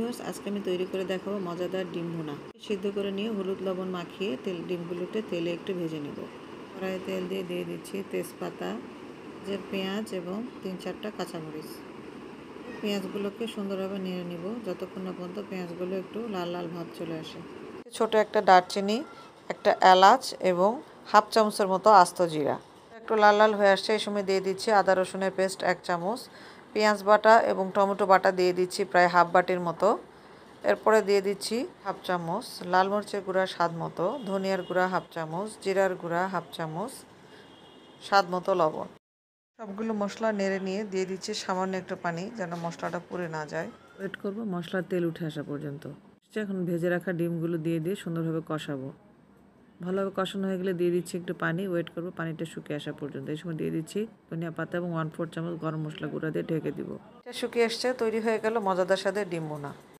Viewers, আজকে আমি তৈরি করে দেখাবো মজাদার ডিম ভুনা। সিদ্ধ করে নিয়ে হলুদ লবণ মাখিয়ে ডিমগুলোতে তেলে একটু ভেজে নেব। কড়াইয়ে তেল দিয়ে দিচ্ছি তেজপাতা, পেঁয়াজ এবং 3-4টা কাঁচামরিচ। পেঁয়াজগুলোকে সুন্দরভাবে নেড়ে নিব যতক্ষণ না পর্যন্ত পেঁয়াজগুলো একটু লাল লাল ভাব চলে আসে। ছোট একটা দারচিনি, একটা এলাচ এবং হাফ চামচের মতো আস্ত জিরা। একটু লাল লাল হয়ে আসছে, এই সময় দিয়ে দিচ্ছি আদা রসুনের পেস্ট 1 চামচ, পেঁয়াজ বাটা এবং টমেটো বাটা দিয়ে দিচ্ছি প্রায় হাফ বাটির মতো। এরপরে দিয়ে দিচ্ছি হাফ চামচ লাল মরিচের গুঁড়া স্বাদ মতো, ধনিয়ার গুঁড়া হাফ চামচ, জিরার গুঁড়া হাফ চামচ, স্বাদ মতো লবণ। সবগুলো মশলা নেড়ে নিয়ে দিয়ে দিচ্ছি সামান্য একটু পানি যেন মশলাটা পুড়ে না যায়। ওয়েট করব মশলার তেল উঠে আসা পর্যন্ত। এখন ভেজে রাখা ডিমগুলো দিয়ে সুন্দরভাবে কষাবো। ভালোভাবে কষানো হয়ে গেলে দিয়ে দিচ্ছি একটু পানি, ওয়েট করব পানিটা শুকিয়ে আসা পর্যন্ত। এই সময় দিয়ে দিচ্ছি ধনিয়া পাতা এবং 1/4 চামচ গরম মশলা গুঁড়া দিয়ে ঢেকে দিব। এটা শুকিয়ে এসছে, তৈরি হয়ে গেল মজাদার স্বাদের ডিম ভুনা।